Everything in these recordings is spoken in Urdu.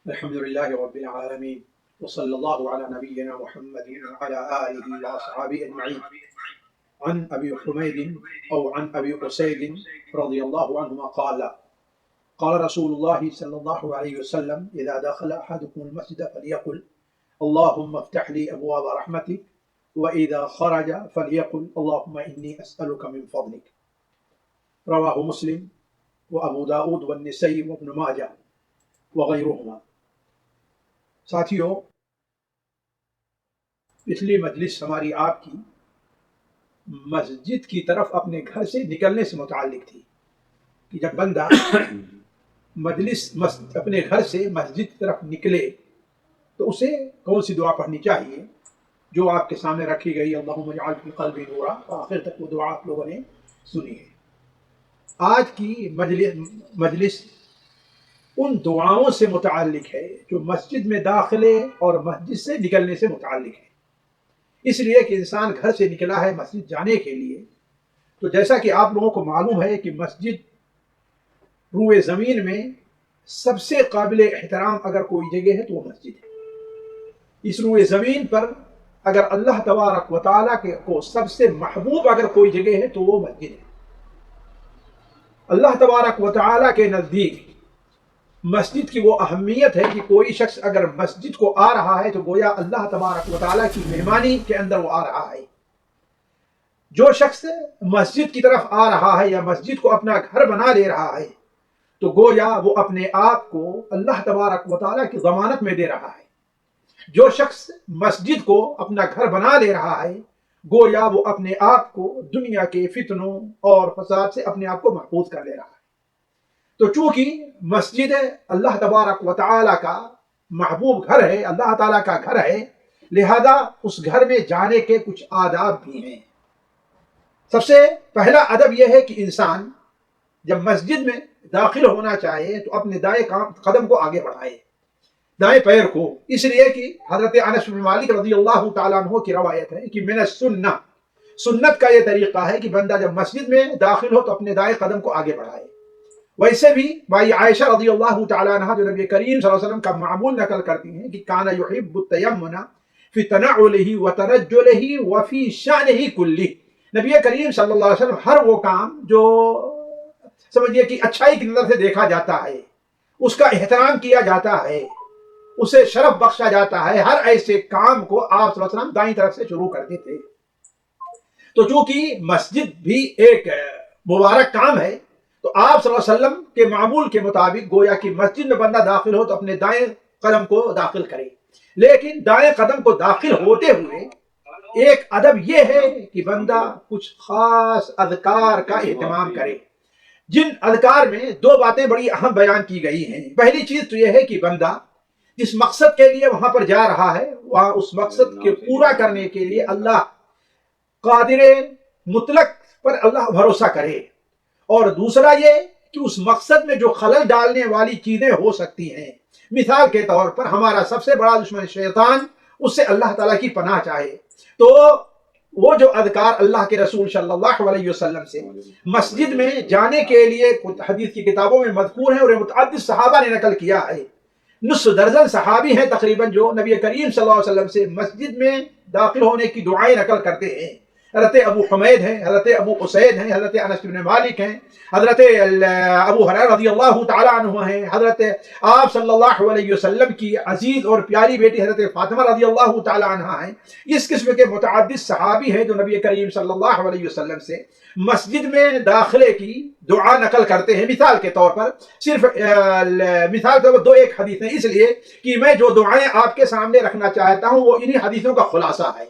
الحمد لله رب العالمين وصلى الله على نبينا محمد وعلى آله وأصحابه أجمعين. عن أبي حميد أو عن أبي أسيد رضي الله عنهما قال رسول الله صلى الله عليه وسلم: إذا دخل أحدكم المسجد فليقل اللهم افتح لي أبواب رحمتك، وإذا خرج فليقل اللهم إني أسألك من فضلك. رواه مسلم وأبو داود والنسائی وابن ماجہ وغیرہما. ساتھیوں، پچھلی مجلس ہماری آپ کی مسجد کی طرف اپنے گھر سے نکلنے سے متعلق تھی کہ جب بندہ اپنے گھر سے مسجد کی طرف نکلے تو اسے کون سی دعا پڑھنی چاہیے، جو آپ کے سامنے رکھی گئی اللہم اجعل فی قلبی نورا، آخر تک وہ دعا آپ لوگوں نے سنی ہے. آج کی مجلس ان دعاؤں سے متعلق ہے جو مسجد میں داخلے اور مسجد سے نکلنے سے متعلق ہے. اس لیے کہ انسان گھر سے نکلا ہے مسجد جانے کے لیے، تو جیسا کہ آپ لوگوں کو معلوم ہے کہ مسجد روئے زمین میں سب سے قابل احترام اگر کوئی جگہ ہے تو وہ مسجد ہے. اس روئے زمین پر اگر اللہ تبارک و تعالیٰ کو سب سے محبوب اگر کوئی جگہ ہے تو وہ مسجد ہے. اللہ تبارک و تعالیٰ کے نزدیک مسجد کی وہ اہمیت ہے کہ کوئی شخص اگر مسجد کو آ رہا ہے تو گویا اللہ تبارک و تعالیٰ کی مہمانی کے اندر وہ آ رہا ہے. جو شخص مسجد کی طرف آ رہا ہے یا مسجد کو اپنا گھر بنا لے رہا ہے تو گویا وہ اپنے آپ کو اللہ تبارک و تعالیٰ کی ضمانت میں دے رہا ہے. جو شخص مسجد کو اپنا گھر بنا لے رہا ہے گویا وہ اپنے آپ کو دنیا کے فتنوں اور فساد سے اپنے آپ کو محفوظ کر لے رہا ہے. تو چونکہ مسجد اللہ تبارک و تعالیٰ کا محبوب گھر ہے، اللہ تعالیٰ کا گھر ہے، لہذا اس گھر میں جانے کے کچھ آداب بھی ہیں. سب سے پہلا ادب یہ ہے کہ انسان جب مسجد میں داخل ہونا چاہے تو اپنے دائیں قدم کو آگے بڑھائے، دائیں پیر کو. اس لیے کہ حضرت انس بن مالک رضی اللہ تعالیٰ عنہ کی روایت ہے کہ من السنہ، سنت کا یہ طریقہ ہے کہ بندہ جب مسجد میں داخل ہو تو اپنے دائیں قدم کو آگے بڑھائے. ویسے بھی بھائی عائشہ رضی اللہ تعالیٰ عنہ جو نبی کریم صلی اللہ علیہ وسلم کا معمول نقل کرتی ہیں کہ کان یحب التیمن فی تنعلہ وترجلہ وفی شأنہ کلہ. نبی کریم صلی اللہ علیہ وسلم ہر وہ کام جو سمجھیے کہ اچھائی کی نظر سے دیکھا جاتا ہے، اس کا احترام کیا جاتا ہے، اسے شرف بخشا جاتا ہے، ہر ایسے کام کو آپ صلی اللہ علیہ وسلم دائیں طرف سے شروع کرتے تھے. تو چونکہ مسجد بھی ایک مبارک کام ہے تو آپ صلی اللہ علیہ وسلم کے معمول کے مطابق گویا کہ مسجد میں بندہ داخل ہو تو اپنے دائیں قدم کو داخل کرے. لیکن دائیں قدم کو داخل ہوتے ہوئے ایک ادب یہ ہے کہ بندہ کچھ خاص اذکار کا اہتمام کرے، جن اذکار میں دو باتیں بڑی اہم بیان کی گئی ہیں. پہلی چیز تو یہ ہے کہ بندہ جس مقصد کے لیے وہاں پر جا رہا ہے وہاں اس مقصد کے پورا کرنے کے لیے اللہ قادر مطلق پر اللہ بھروسہ کرے. اور دوسرا یہ کہ اس مقصد میں جو خلل ڈالنے والی چیزیں ہو سکتی ہیں، مثال کے طور پر ہمارا سب سے بڑا دشمن شیطان، اس سے اللہ تعالیٰ کی پناہ چاہے. تو وہ جو اذکار اللہ کے رسول صلی اللہ علیہ وسلم سے مسجد میں جانے کے لیے حدیث کی کتابوں میں مذکور ہیں اور متعدد صحابہ نے نقل کیا ہے. نصف درجن صحابی ہیں تقریباً جو نبی کریم صلی اللہ علیہ وسلم سے مسجد میں داخل ہونے کی دعائیں نقل کرتے ہیں. حضرت ابو حمید ہیں، حضرت ابو اسید ہیں، حضرت انس بن مالک ہیں، حضرت ابو ہریرہ رضی اللہ تعالیٰ عنہ ہیں، حضرت آپ صلی اللہ علیہ وسلم کی عزیز اور پیاری بیٹی حضرت فاطمہ رضی اللہ تعالیٰ عنہ ہیں. اس قسم کے متعدد صحابی ہیں جو نبی کریم صلی اللہ علیہ وسلم سے مسجد میں داخلے کی دعا نقل کرتے ہیں. مثال کے طور پر صرف مثال کے طور پر دو ایک حدیث ہیں، اس لیے کہ میں جو دعائیں آپ کے سامنے رکھنا چاہتا ہوں وہ انہی حدیثوں کا خلاصہ ہے.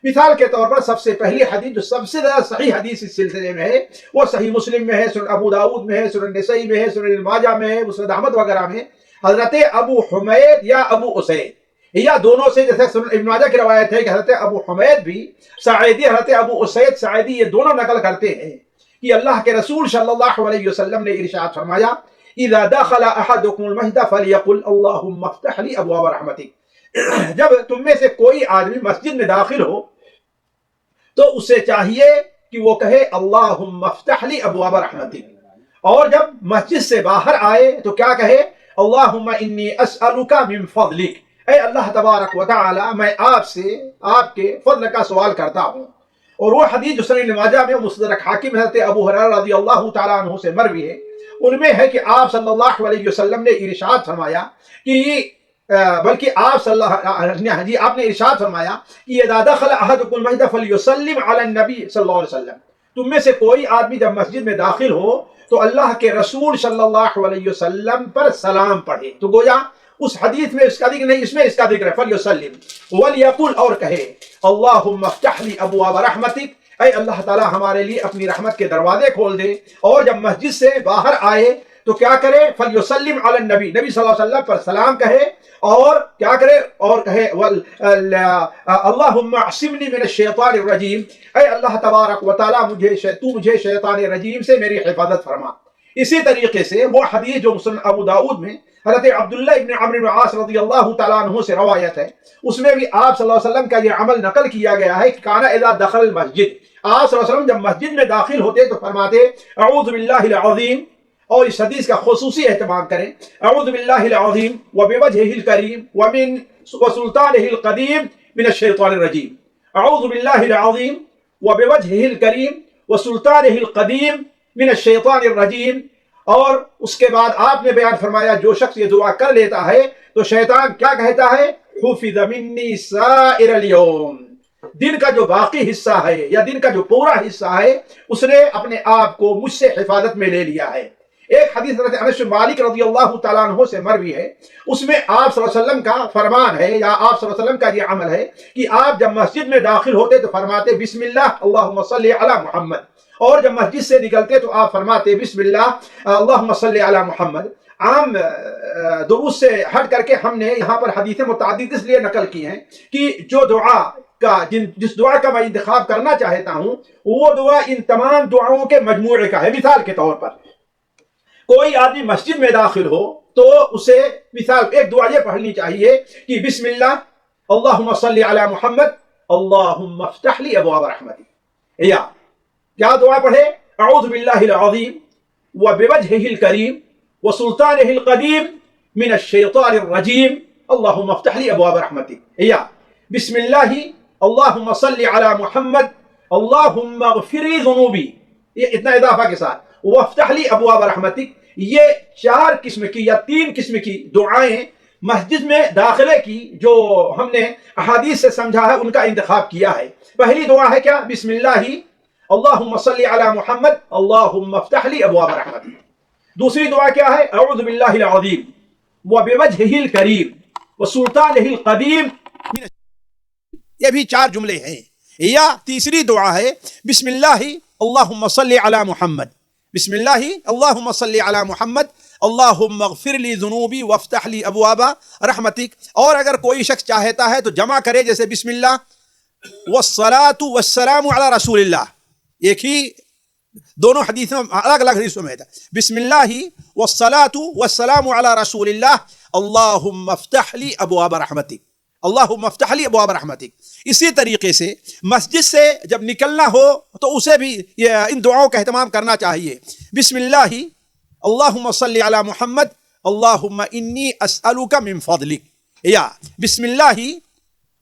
مثال کے طور پر سب سے پہلی حدیث جو سب سے زیادہ صحیح حدیث اس سلسلے میں ہے وہ صحیح مسلم میں ہے، سنن ابو داؤد میں ہے، سنن نسائی میں ہے، سنن ماجہ میں ہے، مسند احمد وغیرہ میں. حضرت ابو حمید یا ابو اسید یا دونوں سے، جیسے سنن ابن ماجہ کی روایت ہے کہ حضرت ابو حمید بھی ساعدی، حضرت ابو اسید ساعدی، یہ دونوں نقل کرتے ہیں کہ اللہ کے رسول صلی اللہ علیہ وسلم نے ارشاد فرمایا اذا دخل احدكم المسجد فليقل اللهم افتح لي ابواب رحمتك. جب تم میں سے کوئی آدمی مسجد میں داخل ہو تو اسے چاہیے کہ وہ کہے اللہم افتح لی ابواب رحمتک، اور جب مسجد سے باہر آئے تو کیا کہے اللہم انی اسألک من فضلک، اے اللہ تبارک و تعالی میں آپ سے آپ کے فضل کا سوال کرتا ہوں۔ اور وہ حدیث جو سنن ابن ماجہ میں مستدرک حاکم حضرت ابو ہریرہ رضی اللہ تعالیٰ عنہ سے مروی ہے، ان میں ہے کہ آپ صلی اللہ علیہ وسلم نے ارشاد فرمایا کہ بلکہ آپ آپ نے ارشاد فرمایا کہ اذا دخل احدکم المسجد فلیسلم علی النبی صلی اللہ علیہ وسلم، تم میں سے کوئی آدمی جب مسجد میں داخل ہو تو اللہ کے رسول صلی اللہ علیہ وسلم پر سلام پڑھے۔ تو گویا اس حدیث میں اس کا ذکر نہیں، اس میں اس کا ذکر ہے فلیسلم ولیقل، اور کہے اللہم افتح لی ابواب رحمتک، اے اللہ تعالیٰ ہمارے لیے اپنی رحمت کے دروازے کھول دے۔ اور جب مسجد سے باہر آئے تو کیا کرے؟ فلیسلم علی النبی، نبی صلی اللہ علیہ وسلم پر سلام کہے، اور کیا کرے؟ اور کہے اللہم اعصمنی من الشیطان الرجیم، اے اللہ تبارک و تعالیٰ مجھے شیطان رجیم سے میری حفاظت فرما۔ اسی طریقے سے وہ حدیث جو مسلم ابو داؤد میں حضرت عبداللہ ابن عمرو بن عاص رضی اللہ تعالیٰ عنہ سے روایت ہے، اس میں بھی آپ صلی اللہ علیہ وسلم کا یہ عمل نقل کیا گیا ہے کہ کان اذا دخل المسجد، آپ صلی اللہ علیہ وسلم جب مسجد میں داخل ہوتے تو فرماتے اعوذ باللہ العظیم، اور اس حدیث کا خصوصی اہتمام کریں، اعوذ باللہ العظیم وبوجہہ الکریم وسلطانہ القدیم من الشیطان الرجیم، اعوذ باللہ العظیم وبوجہہ الکریم وسلطانہ القدیم من الشیطان الرجیم۔ اور اس کے بعد آپ نے بیان فرمایا جو شخص یہ دعا کر لیتا ہے تو شیطان کیا کہتا ہے؟ حفظ منی سائر اليوم، دن کا جو باقی حصہ ہے یا دن کا جو پورا حصہ ہے اس نے اپنے آپ کو مجھ سے حفاظت میں لے لیا ہے۔ ایک حدیث حضرت انس بن مالک رضی اللہ تعالیٰ عنہ سے مروی ہے، اس میں آپ صلی اللہ علیہ وسلم کا فرمان ہے یا آپ صلی اللہ علیہ وسلم کا یہ عمل ہے کہ آپ جب مسجد میں داخل ہوتے تو فرماتے بسم اللہ اللہم صلی علی محمد، اور جب مسجد سے نکلتے تو آپ فرماتے بسم اللہ اللہم صلی علی محمد۔ عام دروس سے ہٹ کر کے ہم نے یہاں پر حدیثیں متعدد اس لیے نقل کی ہیں کہ جو دعا کا جس دعا کا میں انتخاب کرنا چاہتا ہوں وہ دعا ان تمام دعاؤں کے مجموعے کا ہے۔ مثال کے طور پر کوئی آدمی مسجد میں داخل ہو تو اسے مثال ایک دعا یہ پڑھنی چاہیے کہ بسم اللہ اللہم صلی علی محمد اللہم افتح لی ابواب رحمتی، یا کیا دعا پڑھے؟ اعوذ باللہ العظیم وبوجہہ الکریم وسلطانہ القدیم من الشیطان الرجیم اللہم افتح لی ابواب رحمتی، یا بسم اللہ اللہم صلی علی محمد اللہم اغفر لی ذنوبی، یہ اتنا اضافہ کے ساتھ وافتح لی ابواب رحمتک۔ یہ 4 قسم کی یا 3 قسم کی دعائیں مسجد میں داخلے کی جو ہم نے احادیث سے سمجھا ہے ان کا انتخاب کیا ہے۔ پہلی دعا ہے کیا؟ بسم اللہ اللہم صلی علی محمد اللہم افتح لی ابواب رحمتک۔ دوسری دعا کیا ہے؟ اعوذ باللہ العظیم وبوجہہ الکریم وسلطانہ القدیم، یہ بھی 4 جملے ہیں۔ یا تیسری دعا ہے بسم اللہ اللہم صلی علی محمد، بسم اللہ اللہم صلی علی محمد اللہم اغفر لی ذنوبی وافتح لی ابواب رحمتک۔ اور اگر کوئی شخص چاہتا ہے تو جمع کرے، جیسے بسم اللہ والصلاة والسلام علی رسول اللہ، ایک ہی دونوں حدیثوں الگ الگ حدیثوں میں ہے، بسم اللہ والصلاة والسلام علی رسول اللہ اللہم افتح لی ابواب رحمتک، اللہم افتح لی ابواب رحمتک۔ اسی طریقے سے مسجد سے جب نکلنا ہو تو اسے بھی ان دعاؤں کا اہتمام کرنا چاہیے۔ بسم اللہ اللہم صلی علی محمد اللہم انی اسألک من فضلک، یا بسم اللہ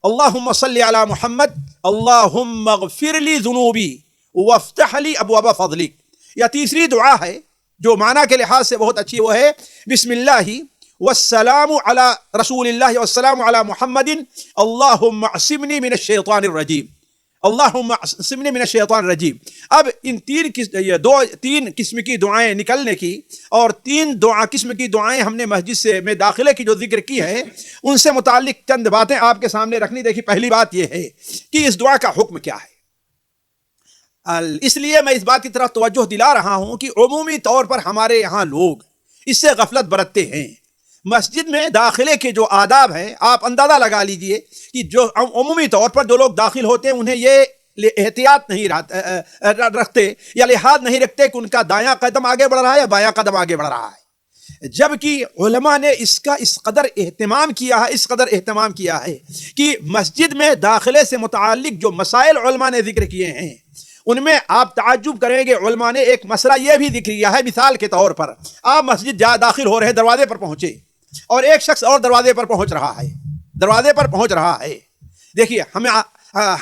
اللہم صلی علی محمد اللہم اغفر لی ذنوبی وافتح لی ابواب فضلک۔ یا تیسری دعا ہے جو معنی کے لحاظ سے بہت اچھی، وہ ہے بسم اللہ والسلام علی رسول اللہ والسلام علی محمد اللہم اعصمنی من الشیطان الرجیم، اللہم اعصمنی من الشیطان الرجیم۔ اب ان 3 قسم کی دعائیں نکلنے کی اور 3 قسم کی دعائیں ہم نے مسجد سے میں داخلے کی جو ذکر کی ہے ان سے متعلق چند باتیں آپ کے سامنے رکھنی۔ دیکھیے پہلی بات یہ ہے کہ اس دعا کا حکم کیا ہے۔ اس لیے میں اس بات کی طرف توجہ دلا رہا ہوں کہ عمومی طور پر ہمارے یہاں لوگ اس سے غفلت برتتے ہیں۔ مسجد میں داخلے کے جو آداب ہیں آپ اندازہ لگا لیجئے کہ جو عمومی طور پر جو لوگ داخل ہوتے ہیں انہیں یہ احتیاط نہیں رکھتے یا لحاظ نہیں رکھتے کہ ان کا دایاں قدم آگے بڑھ رہا ہے یا بایاں قدم آگے بڑھ رہا ہے، جبکہ علماء نے اس قدر اہتمام کیا ہے کہ مسجد میں داخلے سے متعلق جو مسائل علماء نے ذکر کیے ہیں ان میں آپ تعجب کریں گے، علماء نے ایک مسئلہ یہ بھی ذکر کیا ہے، مثال کے طور پر آپ مسجد داخل ہو رہے ہیں، دروازے پر پہنچے اور ایک شخص اور دروازے پر پہنچ رہا ہے، دیکھیے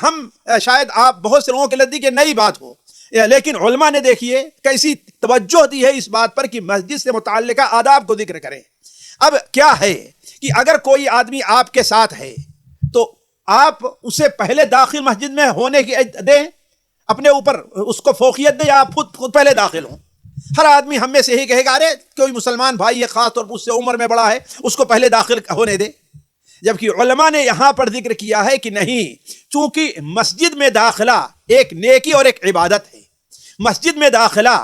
ہم شاید آپ بہت سے لوگوں کے نزدیک نئی بات ہو، لیکن علماء نے دیکھیے کیسی توجہ دی ہے اس بات پر کہ مسجد سے متعلقہ آداب کو ذکر کریں۔ اب کیا ہے کہ اگر کوئی آدمی آپ کے ساتھ ہے تو آپ اسے پہلے داخل مسجد میں ہونے کی دیں، اپنے اوپر اس کو فوقیت دیں، یا آپ خود پہلے داخل ہوں۔ ہر آدمی ہم میں سے ہی کہے گا ارے کوئی مسلمان بھائی ہے، خاص طور پر اس سے عمر میں بڑا ہے، اس کو پہلے داخل ہونے دے، جبکہ علماء نے یہاں پر ذکر کیا ہے کہ نہیں، چونکہ مسجد میں داخلہ ایک نیکی اور ایک عبادت ہے، مسجد میں داخلہ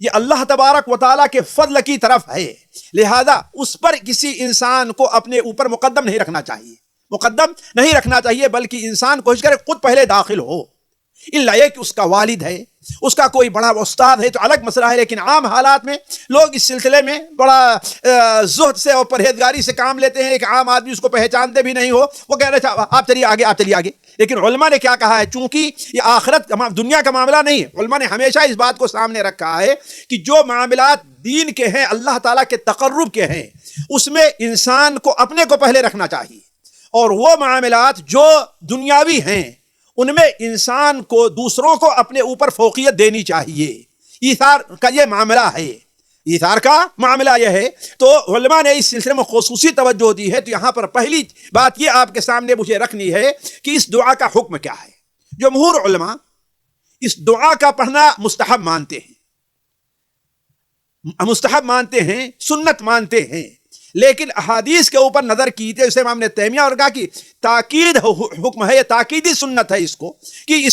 یہ اللہ تبارک و تعالیٰ کے فضل کی طرف ہے، لہذا اس پر کسی انسان کو اپنے اوپر مقدم نہیں رکھنا چاہیے، بلکہ انسان کوشش کرے خود پہلے داخل ہو، الا یہ کہ اس کا والد ہے، اس کا کوئی بڑا استاد ہے تو الگ مسئلہ ہے، لیکن عام حالات میں لوگ اس سلسلے میں بڑا زہد سے اور پرہیزگاری سے کام لیتے ہیں۔ ایک عام آدمی اس کو پہچانتے بھی نہیں ہو، وہ کہہ رہے آپ چلیے آگے، لیکن علماء نے کیا کہا ہے، چونکہ یہ آخرت دنیا کا معاملہ نہیں ہے، علماء نے ہمیشہ اس بات کو سامنے رکھا ہے کہ جو معاملات دین کے ہیں، اللہ تعالیٰ کے تقرب کے ہیں، اس میں انسان کو اپنے کو پہلے رکھنا چاہیے، اور وہ معاملات جو دنیاوی ہیں ان میں انسان کو دوسروں کو اپنے اوپر فوقیت دینی چاہیے۔ ایثار کا یہ معاملہ یہ ہے، تو علماء نے اس سلسلے میں خصوصی توجہ دی ہے۔ تو یہاں پر پہلی بات یہ آپ کے سامنے مجھے رکھنی ہے کہ اس دعا کا حکم کیا ہے۔ جمہور علماء اس دعا کا پڑھنا مستحب مانتے ہیں، سنت مانتے ہیں، لیکن احادیث کے اوپر نظر کی تھی، اسے امام نے تیمیہ اور کہا کہ تاکید حکم ہے، یہ تاکیدی سنت ہے، اس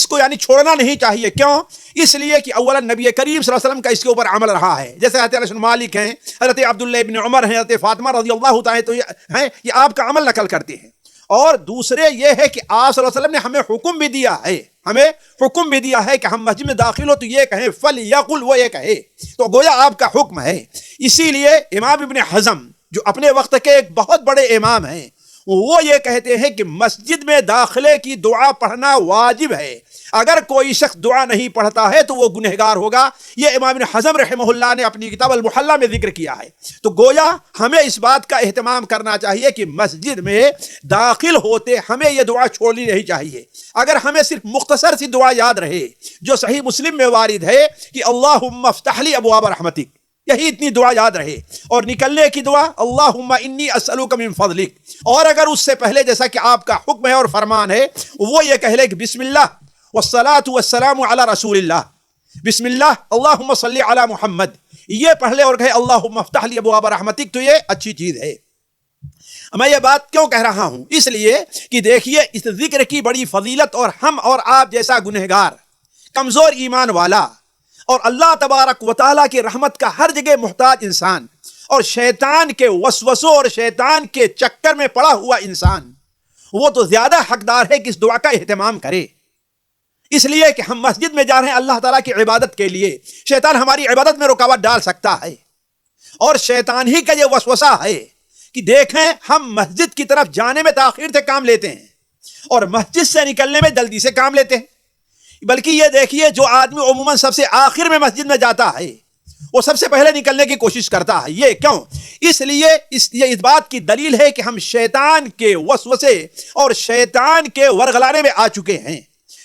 کو یعنی چھوڑنا نہیں چاہیے۔ کیوں؟ اس لیے کہ اولا نبی کریم صلی اللہ علیہ وسلم کا اس کے اوپر عمل رہا ہے، جیسے حضرت انس بن مالک ہیں، حضرت عبداللہ ابن عمر ہیں، حضرت فاطمہ رضی اللہ تعالی تو یہ آپ کا عمل نقل کرتے ہیں۔ اور دوسرے یہ ہے کہ آپ صلی اللہ علیہ وسلم نے ہمیں حکم بھی دیا ہے کہ ہم مسجد میں داخل ہو تو یہ کہیں فَلْيَقُلْ، وہ یہ کہے، تو گویا آپ کا حکم ہے۔ اسی لیے امام ابن حزم جو اپنے وقت کے ایک بہت بڑے امام ہیں، وہ یہ کہتے ہیں کہ مسجد میں داخلے کی دعا پڑھنا واجب ہے، اگر کوئی شخص دعا نہیں پڑھتا ہے تو وہ گنہگار ہوگا۔ یہ امام ابن حزم رحمہ اللہ نے اپنی کتاب المحلہ میں ذکر کیا ہے۔ تو گویا ہمیں اس بات کا اہتمام کرنا چاہیے کہ مسجد میں داخل ہوتے ہمیں یہ دعا چھوڑنی نہیں چاہیے۔ اگر ہمیں صرف مختصر سی دعا یاد رہے جو صحیح مسلم میں وارد ہے کہ اللہم افتح لی ابواب رحمتک، یہی اتنی دعا یاد رہے، اور نکلنے کی دعا اللہم انی اسألک من فضلک، اور اگر اس سے پہلے جیسا کہ آپ کا حکم ہے اور فرمان ہے وہ یہ کہہ لے کہ بسم اللہ والصلاة والسلام علی رسول اللہ، بسم اللہ اللہم صلی علی محمد، یہ پڑھ لے اور کہے اللہم افتح لی ابواب رحمتک، تو یہ اچھی چیز ہے۔ میں یہ بات کیوں کہہ رہا ہوں؟ اس لیے کہ دیکھیے اس ذکر کی بڑی فضیلت، اور ہم اور آپ جیسا گنہگار، کمزور ایمان والا، اور اللہ تبارک و تعالیٰ کی رحمت کا ہر جگہ محتاج انسان، اور شیطان کے وسوسوں اور شیطان کے چکر میں پڑا ہوا انسان، وہ تو زیادہ حقدار ہے کہ اس دعا کا اہتمام کرے۔ اس لیے کہ ہم مسجد میں جا رہے ہیں اللہ تعالیٰ کی عبادت کے لیے، شیطان ہماری عبادت میں رکاوٹ ڈال سکتا ہے، اور شیطان ہی کا یہ وسوسہ ہے کہ دیکھیں ہم مسجد کی طرف جانے میں تاخیر سے کام لیتے ہیں اور مسجد سے نکلنے میں جلدی سے کام لیتے ہیں۔ بلکہ یہ دیکھیے جو آدمی عموماً سب سے آخر میں مسجد میں جاتا ہے وہ سب سے پہلے نکلنے کی کوشش کرتا ہے۔ یہ کیوں؟ اس لیے یہ اس بات کی دلیل ہے کہ ہم شیطان کے وسوسے اور شیطان کے ورغلانے میں آ چکے ہیں۔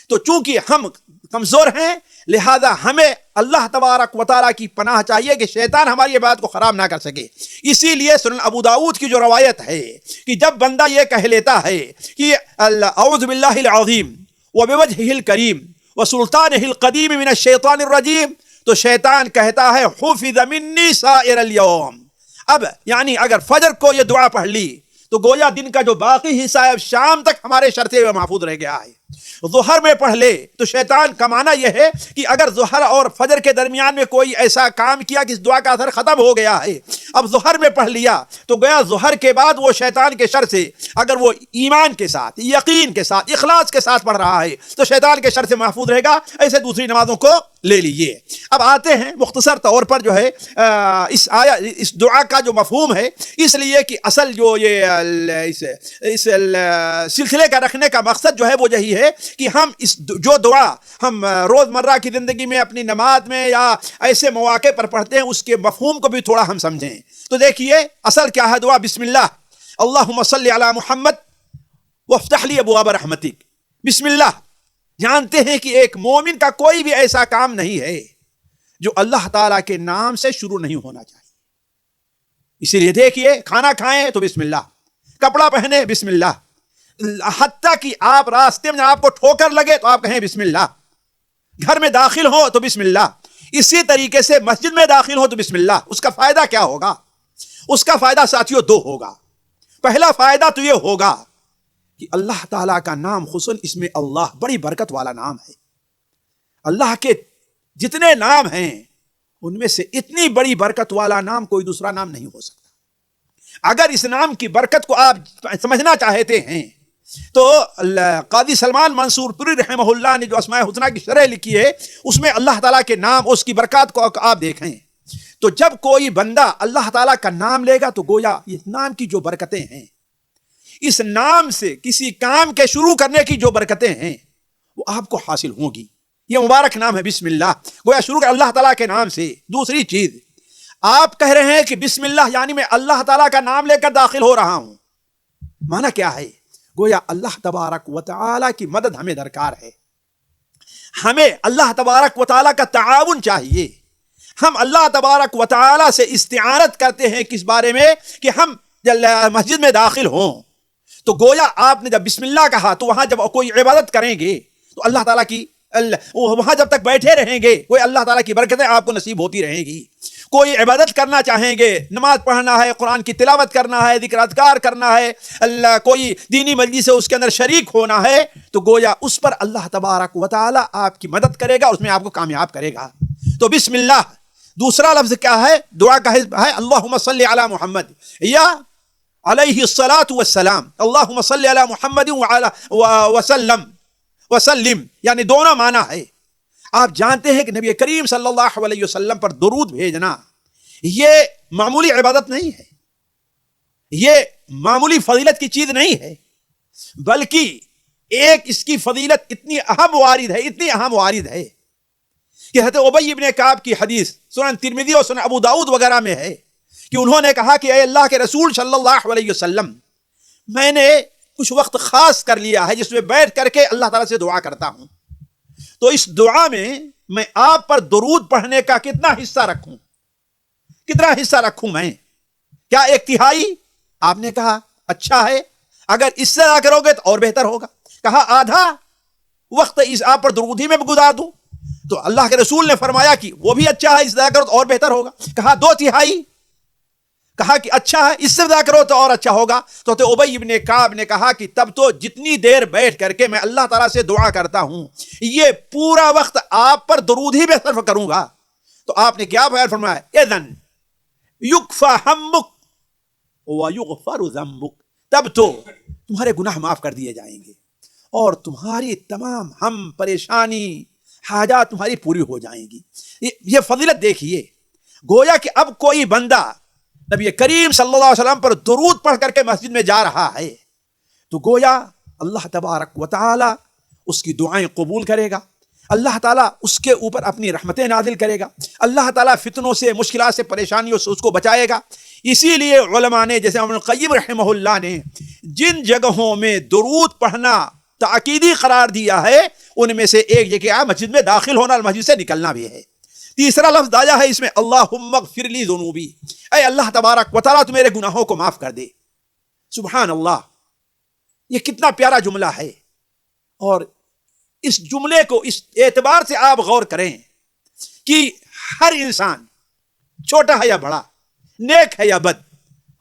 تو چونکہ ہم کمزور ہیں لہذا ہمیں اللہ تبارک و تعالیٰ کی پناہ چاہیے کہ شیطان ہماری یہ بات کو خراب نہ کر سکے۔ اسی لیے سنن ابو داؤد کی جو روایت ہے کہ جب بندہ یہ کہہ لیتا ہے کہ اعوذ باللہ العظیم وبوجہہ الکریم وسلطانہ القدیم من الشیطان الرجیم، تو شیطان کہتا ہے حفظ منی سائر الیوم۔ اب یعنی اگر فجر کو یہ دعا پڑھ لی تو گویا دن کا جو باقی حصہ ہے شام تک ہمارے شر سے محفوظ رہ گیا ہے۔ ظہر میں پڑھ لے تو شیطان کا معنی یہ ہے کہ اگر ظہر اور فجر کے درمیان میں کوئی ایسا کام کیا کہ اس دعا کا اثر ختم ہو گیا ہے، اب ظہر میں پڑھ لیا تو گویا ظہر کے بعد وہ شیطان کے شر سے اگر وہ ایمان کے ساتھ، یقین کے ساتھ، اخلاص کے ساتھ پڑھ رہا ہے تو شیطان کے شر سے محفوظ رہے گا۔ ایسے دوسری نمازوں کو لے لیجیے۔ اب آتے ہیں مختصر طور پر جو ہے اس دعا کا جو مفہوم ہے، اس لیے کہ اصل جو یہ اس سلسلے کا رکھنے کا مقصد جو ہے وہ یہی ہے کہ ہم جو دعا ہم روزمرہ کی زندگی میں اپنی نماز میں یا ایسے مواقع پر پڑھتے ہیں اس کے مفہوم کو بھی تھوڑا ہم سمجھیں۔ تو دیکھیے اصل کیا ہے دعا، بسم اللہ اللہم صلی علی محمد وافتح لی ابواب رحمتک۔ بسم اللہ، جانتے ہیں کہ ایک مومن کا کوئی بھی ایسا کام نہیں ہے جو اللہ تعالیٰ کے نام سے شروع نہیں ہونا چاہیے۔ اسی لیے دیکھیے کھانا کھائیں تو بسم اللہ، کپڑا پہنے بسم اللہ، حتیٰ کہ آپ راستے میں آپ کو ٹھوکر لگے تو آپ کہیں بسم اللہ، گھر میں داخل ہو تو بسم اللہ، اسی طریقے سے مسجد میں داخل ہو تو بسم اللہ۔ اس کا فائدہ کیا ہوگا؟ اس کا فائدہ ساتھیوں دو ہوگا۔ پہلا فائدہ تو یہ ہوگا کہ اللہ تعالیٰ کا نام، خصوصاً اس میں اللہ بڑی برکت والا نام ہے۔ اللہ کے جتنے نام ہیں ان میں سے اتنی بڑی برکت والا نام کوئی دوسرا نام نہیں ہو سکتا۔ اگر اس نام کی برکت کو آپ سمجھنا چاہتے ہیں تو قاضی سلمان منصور پوری رحمہ اللہ نے جو اسماء الحسنی کی شرح لکھی ہے اس میں اللہ تعالیٰ کے نام، اس کی برکات کو آپ دیکھیں تو جب کوئی بندہ اللہ تعالیٰ کا نام لے گا تو گویا اس نام کی جو برکتیں ہیں، اس نام سے کسی کام کے شروع کرنے کی جو برکتیں ہیں وہ آپ کو حاصل ہوں گی۔ یہ مبارک نام ہے بسم اللہ، گویا شروع کر اللہ تعالیٰ کے نام سے۔ دوسری چیز، آپ کہہ رہے ہیں کہ بسم اللہ یعنی میں اللہ تعالیٰ کا نام لے کر داخل ہو رہا ہوں، معنی کیا ہے؟ گویا اللہ تبارک و تعالیٰ کی مدد ہمیں درکار ہے، ہمیں اللہ تبارک و تعالیٰ کا تعاون چاہیے۔ ہم اللہ تبارک و تعالیٰ سے استعانت کرتے ہیں کس بارے میں؟ کہ ہم مسجد میں داخل ہوں تو گویا آپ نے جب بسم اللہ کہا تو وہاں جب کوئی عبادت کریں گے تو اللہ تعالیٰ کی وہاں جب تک بیٹھے رہیں گے کوئی اللہ تعالیٰ کی برکتیں آپ کو نصیب ہوتی رہیں گی۔ کوئی عبادت کرنا چاہیں گے، نماز پڑھنا ہے، قرآن کی تلاوت کرنا ہے، ذکر اذکار کرنا ہے، کوئی دینی مجلس سے اس کے اندر شریک ہونا ہے تو گویا اس پر اللہ تبارک و تعالیٰ آپ کی مدد کرے گا، اس میں آپ کو کامیاب کرے گا۔ تو بسم اللہ دوسرا لفظ کیا ہے؟ دعا کا ہے اللہم صلی علی محمد یا علیہ الصلاۃ والسلام، اللہم صلی علی محمد وسلم، یعنی دونوں معنی ہے۔ آپ جانتے ہیں کہ نبی کریم صلی اللہ علیہ وسلم پر درود بھیجنا یہ معمولی عبادت نہیں ہے، یہ معمولی فضیلت کی چیز نہیں ہے، بلکہ ایک اس کی فضیلت اتنی اہم وارد ہے کہ حضرت ابی ابن کعب کی حدیث سنن ترمذی اور سنن ابو داؤد وغیرہ میں ہے کہ انہوں نے کہا کہ اے اللہ کے رسول صلی اللہ علیہ وسلم، میں نے کچھ وقت خاص کر لیا ہے جس میں بیٹھ کر کے اللہ تعالیٰ سے دعا کرتا ہوں، تو اس دعا میں آپ پر درود پڑھنے کا کتنا حصہ رکھوں میں؟ کیا 1/3؟ آپ نے کہا اچھا ہے، اگر اس سے نہ کرو گے تو اور بہتر ہوگا۔ کہا آدھا وقت اس آپ پر درود ہی میں گزار دوں، تو اللہ کے رسول نے فرمایا کہ وہ بھی اچھا ہے، اس سے کرو تو اور بہتر ہوگا۔ کہا 2/3، کہا کہ اچھا ہے، اس سے زیادہ کرو تو اور اچھا ہوگا۔ تو ابی ابن کعب نے کہا کہ تب تو جتنی دیر بیٹھ کر کے میں اللہ تعالیٰ سے دعا کرتا ہوں یہ پورا وقت آپ پر درود ہی میں صرف کروں گا۔ تو آپ نے کیا بیان فرمایا؟ اذن یکفی ہمک ویغفر ذنبک، تب تو تمہارے گناہ معاف کر دیے جائیں گے اور تمہاری تمام ہم پریشانی حاجات تمہاری پوری ہو جائیں گی۔ یہ فضیلت دیکھیے، گویا کہ اب کوئی بندہ نبی کریم صلی اللہ علیہ وسلم پر درود پڑھ کر کے مسجد میں جا رہا ہے تو گویا اللہ تبارک و تعالی اس کی دعائیں قبول کرے گا، اللہ تعالیٰ اس کے اوپر اپنی رحمتیں نازل کرے گا، اللہ تعالیٰ فتنوں سے، مشکلات سے، پریشانیوں سے اس کو بچائے گا۔ اسی لیے علماء نے جیسے ابن القیم رحمہ اللہ نے جن جگہوں میں درود پڑھنا تاکیدی قرار دیا ہے ان میں سے ایک جگہ مسجد میں داخل ہونا اور مسجد سے نکلنا بھی ہے۔ تیسرا لفظ آیا ہے اس میں اللہم اغفر لی ذنوبی، اے اللہ تبارک و تعالیٰ تو میرے گناہوں کو معاف کر دے۔ سبحان اللہ، یہ کتنا پیارا جملہ ہے، اور اس جملے کو اس اعتبار سے آپ غور کریں کہ ہر انسان چھوٹا ہے یا بڑا، نیک ہے یا بد،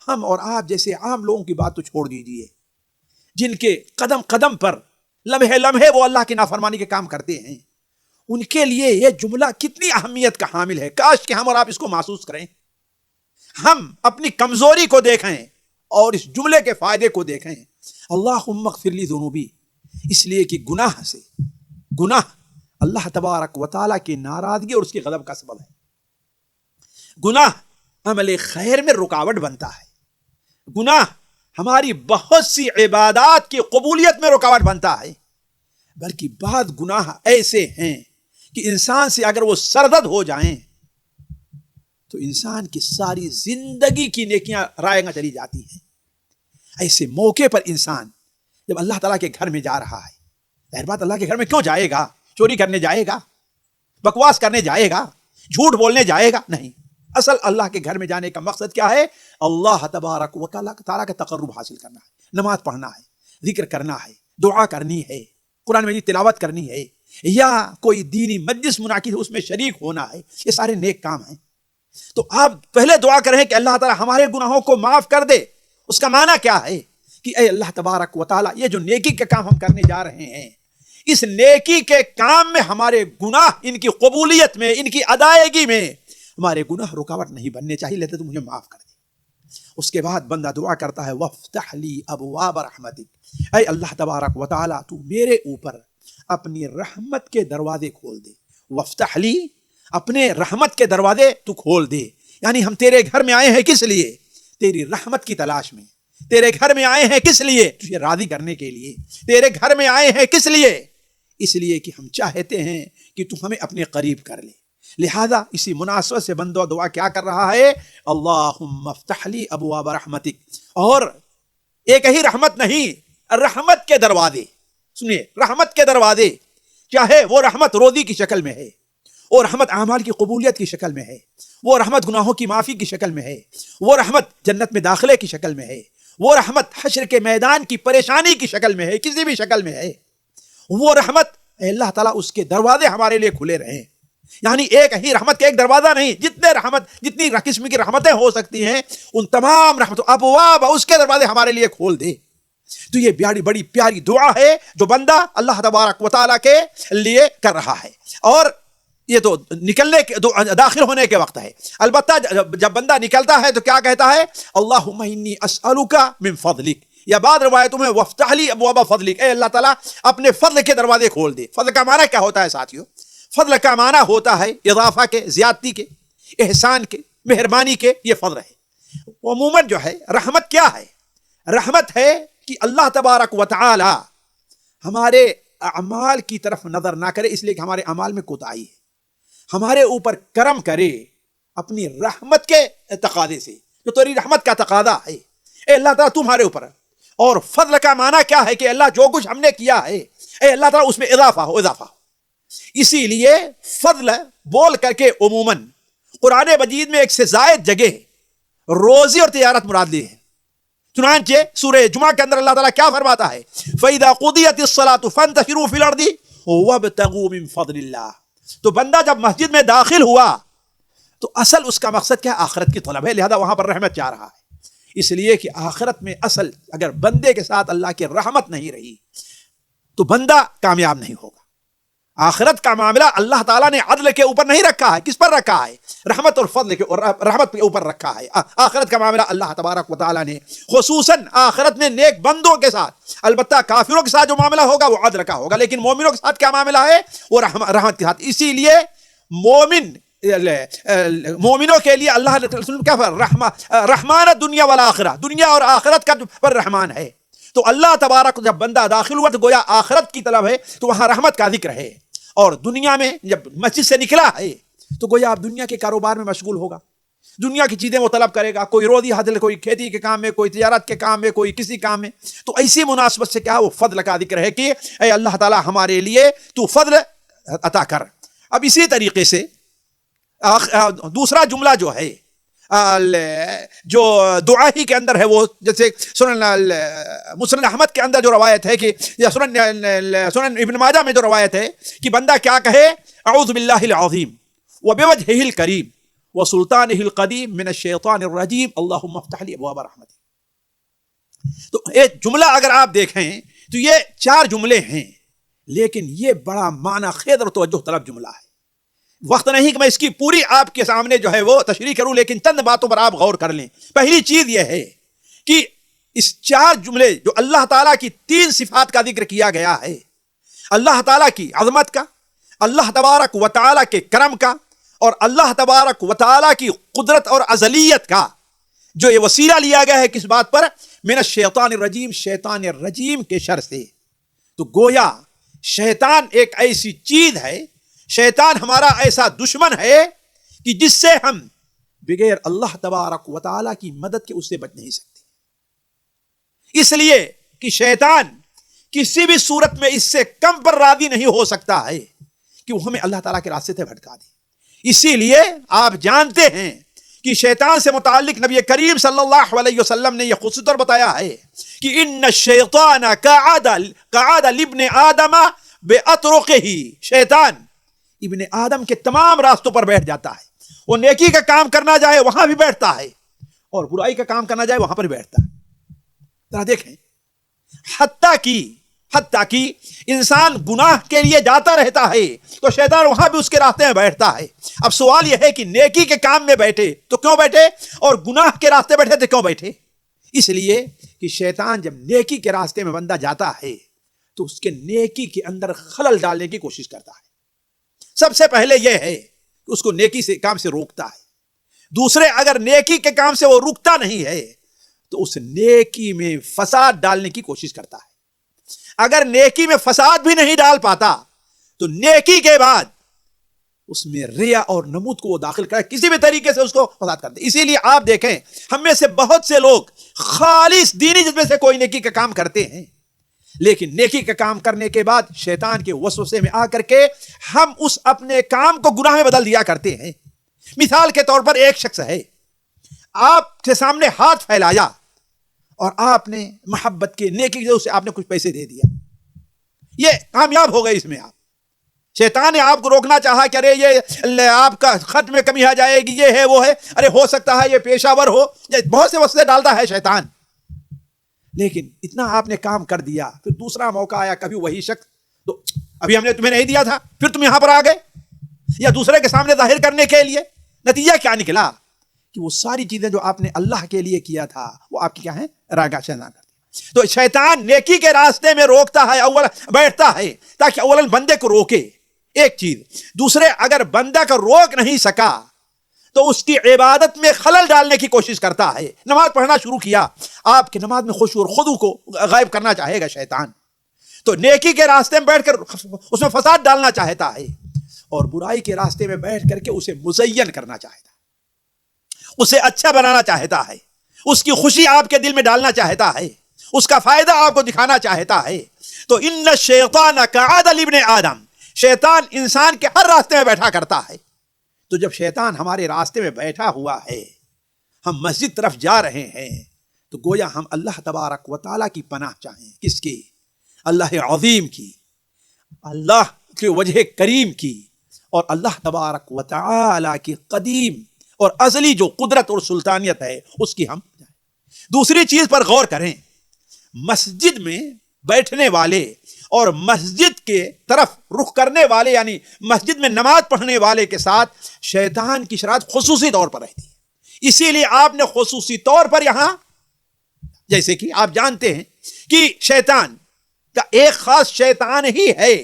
ہم اور آپ جیسے عام لوگوں کی بات تو چھوڑ دیجئے، جن کے قدم قدم پر لمحے لمحے وہ اللہ کی نافرمانی کے کام کرتے ہیں، ان کے لیے یہ جملہ کتنی اہمیت کا حامل ہے۔ کاش کہ ہم اور آپ اس کو محسوس کریں، ہم اپنی کمزوری کو دیکھیں اور اس جملے کے فائدے کو دیکھیں۔ اللہم اغفر لی ذنوبی، اس لیے کہ گناہ اللہ تبارک و تعالیٰ کی ناراضگی اور اس کی غضب کا سبب ہے۔ گناہ عمل خیر میں رکاوٹ بنتا ہے، گناہ ہماری بہت سی عبادات کی قبولیت میں رکاوٹ بنتا ہے، بلکہ بعض گناہ ایسے ہیں کہ انسان سے اگر وہ سرزد ہو جائیں تو انسان کی ساری زندگی کی نیکیاں رائیگاں چلی جاتی ہیں۔ ایسے موقع پر انسان جب اللہ تعالیٰ کے گھر میں جا رہا ہے، ظاہر بات اللہ کے گھر میں کیوں جائے گا؟ چوری کرنے جائے گا؟ بکواس کرنے جائے گا؟ جھوٹ بولنے جائے گا؟ نہیں، اصل اللہ کے گھر میں جانے کا مقصد کیا ہے؟ اللہ تبارک و تعالیٰ کا تقرب حاصل کرنا ہے، نماز پڑھنا ہے، ذکر کرنا ہے، دعا کرنی ہے، قرآن مجید تلاوت کرنی ہے، یا کوئی دینی مجلس منعقد ہے اس میں شریک ہونا ہے، یہ سارے نیک کام ہیں۔ تو آپ پہلے دعا کریں کہ اللہ تعالیٰ ہمارے گناہوں کو معاف کر دے۔ اس کا معنی کیا ہے کہ اے اللہ تبارک و تعالیٰ، یہ جو نیکی کے کام ہم کرنے جا رہے ہیں، اس نیکی کے کام میں ہمارے گناہ، ان کی قبولیت میں، ان کی ادائیگی میں ہمارے گناہ رکاوٹ نہیں بننے چاہیے، لیتے تو مجھے معاف کر دے۔ اس کے بعد بندہ دعا کرتا ہے وَافْتَحْ لِي أَبْوَابَ رَحْمَتِكَ، اے اللہ تبارک و تعالیٰ تو میرے اوپر اپنی رحمت کے دروازے کھول دے۔ وَافْتَحْ لِي، اپنے رحمت کے دروازے تو کھول دے، یعنی ہم تیرے گھر میں آئے ہیں کس لیے؟ تیری رحمت کی تلاش میں۔ تیرے گھر میں آئے ہیں کس لیے؟ تجھے راضی کرنے کے لیے۔ تیرے گھر میں آئے ہیں کس لیے؟ اس لیے کہ ہم چاہتے ہیں کہ تو ہمیں اپنے قریب کر لے۔ لہذا اسی مناسبت سے بندہ دعا کیا کر رہا ہے؟ اللہم افتح لی ابواب رحمتک۔ اور ایک ہی رحمت نہیں، رحمت کے دروازے، سنیے، رحمت کے دروازے، چاہے وہ رحمت روزی کی شکل میں ہے، وہ رحمت اعمال کی قبولیت کی شکل میں ہے، وہ رحمت گناہوں کی معافی کی شکل میں ہے، وہ رحمت جنت میں داخلے کی شکل میں ہے، وہ رحمت حشر کے میدان کی پریشانی کی شکل میں ہے، کسی بھی شکل میں ہے، وہ رحمت اے اللہ تعالیٰ اس کے دروازے ہمارے لیے کھلے رہیں۔ یعنی ایک ہی رحمت کے ایک دروازہ نہیں، جتنی قسم کی رحمتیں ہو سکتی ہیں ان تمام رحمتوں ابواب اس کے دروازے ہمارے لیے کھول دے۔ تو یہ بڑی پیاری دعا ہے جو بندہ اللہ تبارک و تعالیٰ کے لیے کر رہا ہے، اور یہ تو نکلنے کے داخل ہونے کے وقت ہے۔ البتہ جب بندہ نکلتا ہے تو کیا کہتا ہے؟ اللہم انی اسألک من فضلک، یا بعض روایتوں میں وفتح لی ابواب فضلک، اے اللہ تعالیٰ اپنے فضل کے دروازے کھول دے۔ فضل کا معنی کیا ہوتا ہے ساتھیو؟ فضل کا معنی ہوتا ہے اضافہ کے، زیادتی کے، احسان کے، مہربانی کے، یہ فضل ہے۔ عموماً جو ہے رحمت کیا ہے؟ رحمت ہے کہ اللہ تبارک و تعالی ہمارے اعمال کی طرف نظر نہ کرے، اس لیے کہ ہمارے اعمال میں کوتاہی ہے، ہمارے اوپر کرم کرے اپنی رحمت کے تقاضے سے، جو تیری رحمت کا تقاضا ہے اے اللہ تعالیٰ تمہارے اوپر۔ اور فضل کا معنی کیا ہے کہ اللہ جو کچھ ہم نے کیا ہے اے اللہ تعالیٰ اس میں اضافہ ہو۔ اسی لیے فضل بول کر کے عموماً قرآن مجید میں ایک سے زائد جگہ روزی اور تجارت مراد لی ہے۔ چنانچہ سورہ جمعہ کے اندر اللہ تعالیٰ کیا فرماتا ہے؟ فَإِذَا قُضِيَتِ الصَّلَاةُ فَانتَشِرُوا فِي الْأَرْضِ وَابْتَغُوا مِن فَضْلِ اللَّهِ۔ تو بندہ جب مسجد میں داخل ہوا تو اصل اس کا مقصد کیا؟ آخرت کی طلب ہے، لہذا وہاں پر رحمت چاہ رہا ہے۔ اس لیے کہ آخرت میں اصل اگر بندے کے ساتھ اللہ کی رحمت نہیں رہی تو بندہ کامیاب نہیں ہوگا۔ آخرت کا معاملہ اللہ تعالیٰ نے عدل کے اوپر نہیں رکھا ہے، کس پر رکھا ہے؟ رحمت اور فضل کے، اور رحمت کے اوپر رکھا ہے۔ آخرت کا معاملہ اللہ تبارک و تعالیٰ نے خصوصاً آخرت میں نیک بندوں کے ساتھ، البتہ کافروں کے ساتھ جو معاملہ ہوگا وہ عدل کا ہوگا، لیکن مومنوں کے ساتھ کیا معاملہ ہے؟ وہ رحمت کے ساتھ۔ اسی لیے مومنوں کے لیے اللہ کیا رحمان دنیا والآخرہ، دنیا اور آخرت کا پر رحمان ہے۔ تو اللہ تبارک جب بندہ داخل ہوا تو گویا آخرت کی طلب ہے، تو وہاں رحمت کا ذکر ہے۔ اور دنیا میں جب مسجد سے نکلا ہے تو گویا آپ دنیا کے کاروبار میں مشغول ہوگا، دنیا کی چیزیں وہ طلب کرے گا، کوئی روزی حاصل، کوئی کھیتی کے کام میں، کوئی تجارت کے کام میں، کوئی کسی کام میں۔ تو ایسی مناسبت سے کیا وہ فضل کا ذکر ہے کہ اے اللہ تعالیٰ ہمارے لیے تو فضل عطا کر۔ اب اسی طریقے سے دوسرا جملہ جو ہے جو دعا ہی کے اندر ہے، وہ جیسے مسند احمد کے اندر جو روایت ہے کہ یا سنن ابن ماجہ میں جو روایت ہے کہ بندہ کیا کہے؟ اعوذ باللہ العظیم وبوجہہ الکریم وسلطانہ القدیم من الشیطان الرجیم اللہم افتح لی ابواب رحمتک۔ تو یہ جملہ اگر آپ دیکھیں تو یہ 4 جملے ہیں، لیکن یہ بڑا معنی خیز اور توجہ طلب جملہ ہے۔ وقت نہیں کہ میں اس کی پوری آپ کے سامنے جو ہے وہ تشریح کروں، لیکن چند باتوں پر آپ غور کر لیں۔ پہلی چیز یہ ہے کہ اس 4 جملے جو اللہ تعالیٰ کی 3 صفات کا ذکر کیا گیا ہے، اللہ تعالیٰ کی عظمت کا، اللہ تبارک و تعالیٰ کے کرم کا اور اللہ تبارک و تعالیٰ کی قدرت اور ازلیت کا جو یہ وسیلہ لیا گیا ہے کس بات پر؟ من الشیطان الرجیم، شیطان الرجیم کے شر سے. تو گویا شیطان ایک ایسی چیز ہے، شیطان ہمارا ایسا دشمن ہے کہ جس سے ہم بغیر اللہ تبارک و تعالیٰ کی مدد کے اس سے بچ نہیں سکتے. اس لیے کہ شیطان کسی بھی صورت میں اس سے کم پر راضی نہیں ہو سکتا ہے کہ وہ ہمیں اللہ تعالیٰ کے راستے سے بھٹکا دے. اسی لیے آپ جانتے ہیں کہ شیطان سے متعلق نبی کریم صلی اللہ علیہ وسلم نے یہ خصوصاً بتایا ہے کہ ان الشیطان قعد لابن آدم بأطرقه، شیطان ابن آدم کے تمام راستوں پر بیٹھ جاتا ہے. وہ نیکی کا کام کرنا جائے وہاں بھی بیٹھتا ہے اور برائی کا کام کرنا جائے وہاں پر بھی بیٹھتا ہے. ذرا دیکھیں، حتیٰ کہ انسان گناہ کے لیے جاتا رہتا ہے تو شیطان وہاں بھی اس کے راستے میں بیٹھتا ہے. اب سوال یہ ہے کہ نیکی کے کام میں بیٹھے تو کیوں بیٹھے اور گناہ کے راستے بیٹھے تو کیوں بیٹھے؟ اس لیے کہ شیطان جب نیکی کے راستے میں بندہ جاتا ہے تو اس کے نیکی کے اندر خلل ڈالنے کی کوشش کرتا ہے. سب سے پہلے یہ ہے کہ اس کو نیکی سے کام سے روکتا ہے. دوسرے، اگر نیکی کے کام سے وہ رکتا نہیں ہے تو اس نیکی میں فساد ڈالنے کی کوشش کرتا ہے. اگر نیکی میں فساد بھی نہیں ڈال پاتا تو نیکی کے بعد اس میں ریا اور نمود کو وہ داخل کرے، کسی بھی طریقے سے اس کو فساد کرتے. اسی لیے آپ دیکھیں ہم میں سے بہت سے لوگ خالص دینی جذبے سے کوئی نیکی کا کام کرتے ہیں، لیکن نیکی کا کام کرنے کے بعد شیطان کے وسوسے میں آ کر کے ہم اس اپنے کام کو گناہ میں بدل دیا کرتے ہیں. مثال کے طور پر ایک شخص ہے، آپ کے سامنے ہاتھ پھیلایا اور آپ نے محبت کے نیکی کی سے آپ نے کچھ پیسے دے دیا، یہ کامیاب ہو گئے. اس میں آپ شیطان نے آپ کو روکنا چاہا کہ ارے یہ آپ کا خط میں کمی آ جائے گی، یہ ہے وہ ہے، ارے ہو سکتا ہے یہ پیشہ ور ہو، بہت سے وسوسے ڈالتا ہے شیطان. لیکن اتنا آپ نے کام کر دیا، پھر دوسرا موقع آیا، کبھی وہی شخص تو ابھی ہم نے تمہیں نہیں دیا تھا، پھر تم یہاں پر آ گئے یا دوسرے کے سامنے ظاہر کرنے کے لیے. نتیجہ کیا نکلا کہ وہ ساری چیزیں جو آپ نے اللہ کے لیے کیا تھا وہ آپ کی کیا ہیں؟ راگا شیطان کرتی. تو شیطان نیکی کے راستے میں روکتا ہے، اول بیٹھتا ہے تاکہ اولا بندے کو روکے، ایک چیز. دوسرے، اگر بندہ کو روک نہیں سکا تو اس کی عبادت میں خلل ڈالنے کی کوشش کرتا ہے. نماز پڑھنا شروع کیا، آپ کی نماز میں خشوع اور خضوع کو غائب کرنا چاہے گا شیطان، تو نیکی کے راستے میں بیٹھ کر اس میں فساد ڈالنا چاہتا ہے اور برائی کے راستے میں بیٹھ کر کے اسے مزین کرنا چاہتا ہے، اسے اچھا بنانا چاہتا ہے، اس کی خوشی آپ کے دل میں ڈالنا چاہتا ہے، اس کا فائدہ آپ کو دکھانا چاہتا ہے. تو ان الشیطان قعد لابن آدم، شیطان انسان کے ہر راستے میں بیٹھا کرتا ہے. تو جب شیطان ہمارے راستے میں بیٹھا ہوا ہے، ہم مسجد طرف جا رہے ہیں، تو گویا ہم اللہ تبارک و تعالیٰ کی پناہ چاہیں. کس کی؟ اللہ عظیم کی، اللہ کے وجہ کریم کی، اور اللہ تبارک و تعالیٰ کی قدیم اور ازلی جو قدرت اور سلطانیت ہے اس کی ہم جائیں. دوسری چیز پر غور کریں، مسجد میں بیٹھنے والے اور مسجد کے طرف رخ کرنے والے، یعنی مسجد میں نماز پڑھنے والے کے ساتھ شیطان کی شرارت خصوصی طور پر رہتی ہے. اسی لیے آپ نے خصوصی طور پر یہاں، جیسے کہ آپ جانتے ہیں کہ شیطان کا ایک خاص شیطان ہی ہے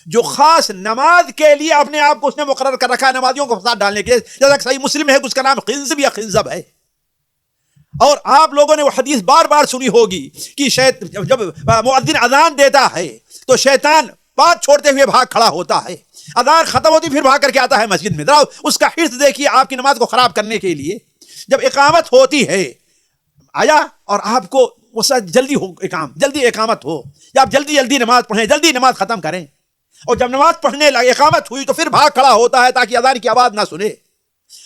جو خاص نماز کے لیے اپنے آپ کو اس نے مقرر کر رکھا ہے، نمازیوں کو فساد ڈالنے کے لیے. جیسا کہ صحیح مسلم ہے، اس کا نام خنزب یا خنزب ہے، اور آپ لوگوں نے وہ حدیث بار بار سنی ہوگی کہ جب مؤذن اذان دیتا ہے تو شیطان بات چھوڑتے ہوئے بھاگ کھڑا ہوتا ہے، اذان ختم ہوتی پھر بھاگ کر کے آتا ہے مسجد میں. ذرا اس کا حرص دیکھیے آپ کی نماز کو خراب کرنے کے لیے. جب اقامت ہوتی ہے، آیا اور آپ کو جلدی ہو جلدی اقامت ہو، یا آپ جلدی جلدی نماز پڑھیں، جلدی نماز ختم کریں، اور جب نماز پڑھنے لگے اقامت ہوئی تو پھر بھاگ کھڑا ہوتا ہے تاکہ اذان کی آواز نہ سنے،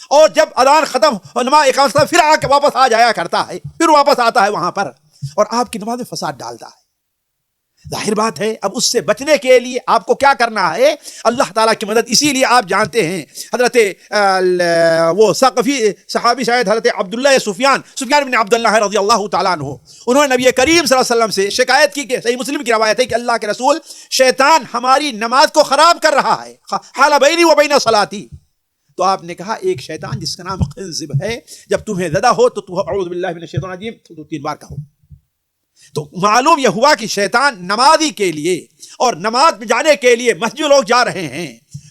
اور جب اذان ختم نماز اقامت ختم پھر آ کے واپس آ جایا کرتا ہے، پھر واپس آتا ہے وہاں پر اور آپ کی نماز میں فساد ڈالتا ہے. ظاہر بات ہے اب اس سے بچنے کے لیے آپ کو کیا کرنا ہے؟ اللہ تعالیٰ کی مدد. اسی لیے آپ جانتے ہیں حضرت وہ ثقفی صحابی شاید حضرت عبداللہ سفیان بن عبداللہ رضی اللہ تعالیٰ عنہ، انہوں نے نبی کریم صلی اللہ علیہ وسلم سے شکایت کی کہ صحیح مسلم کی روایت ہے کہ اللہ کے رسول، شیطان ہماری نماز کو خراب کر رہا ہے، حال بینی و بین صلاتی. تو آپ نے کہا ایک شیطان جس کا نام خنزب ہے، جب تمہیں زدہ ہو تو اعوذ باللہ من الشیطان الرجیم تو 3 بار کہو. تو معلوم یہ ہوا کہ شیطان نمازی کے لیے اور نماز میں جانے کے لیے مسجد لوگ جا رہے ہیں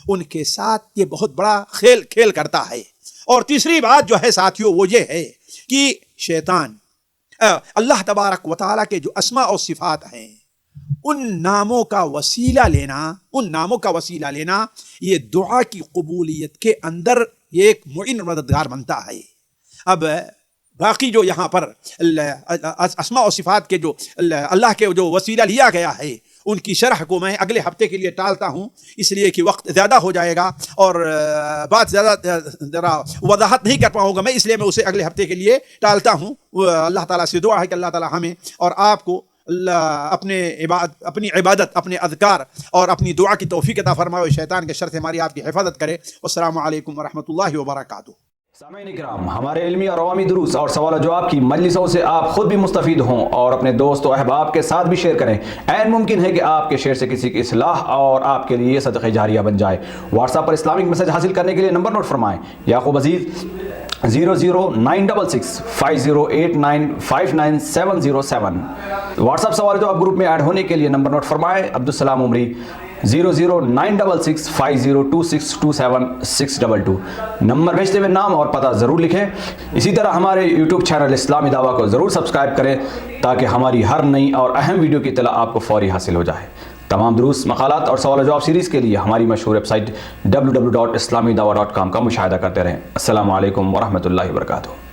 ان کے ساتھ یہ بہت بڑا کھیل کرتا ہے. اور تیسری بات جو ہے ساتھیوں وہ یہ ہے کہ شیطان اللہ تبارک و تعالیٰ کے جو اسماء اور صفات ہیں ان ناموں کا وسیلہ لینا یہ دعا کی قبولیت کے اندر ایک معین مددگار بنتا ہے. اب باقی جو یہاں پر اسماء و صفات کے جو اللہ کے جو وسیلہ لیا گیا ہے ان کی شرح کو میں اگلے ہفتے کے لیے ٹالتا ہوں، اس لیے کہ وقت زیادہ ہو جائے گا اور بات زیادہ ذرا وضاحت نہیں کر پاؤں گا میں، اس لیے میں اسے اگلے ہفتے کے لیے ٹالتا ہوں. اللہ تعالیٰ سے دعا ہے کہ اللہ تعالیٰ ہمیں اور آپ کو اپنی عبادت، اپنے اذکار اور اپنی دعا کی توفیق عطا فرمائے، شیطان کے شر سے ہماری آپ کی حفاظت کرے. والسلام علیکم ورحمۃ اللہ وبرکاتہ. سامعین کرام، ہمارے علمی اور عوامی دروس اور سوال و جواب کی مجلسوں سے آپ خود بھی مستفید ہوں اور اپنے دوست و احباب کے ساتھ بھی شیئر کریں. عین ممکن ہے کہ آپ کے شیئر سے کسی کی اصلاح اور آپ کے لیے صدقہ جاریہ بن جائے. واٹس ایپ پر اسلامک میسج حاصل کرنے کے لیے نمبر نوٹ فرمائیں: یعقوب عزیز 00966 5089 59707. واٹس ایپ سوال جواب گروپ میں ایڈ ہونے کے لیے نمبر نوٹ فرمائیں: عبدالسلام عمری 00966 502627 نمبر بھیجتے ہوئے نام اور پتہ ضرور لکھیں. اسی طرح ہمارے یوٹیوب چینل اسلامی دعویٰ کو ضرور سبسکرائب کریں تاکہ ہماری ہر نئی اور اہم ویڈیو کی اطلاع آپ کو فوری حاصل ہو جائے. تمام دروس، مقالات اور سوال و جواب سیریز کے لیے ہماری مشہور ویب سائٹ www.islamidawah.com کا مشاہدہ کرتے رہیں. السلام علیکم ورحمۃ اللہ وبرکاتہ.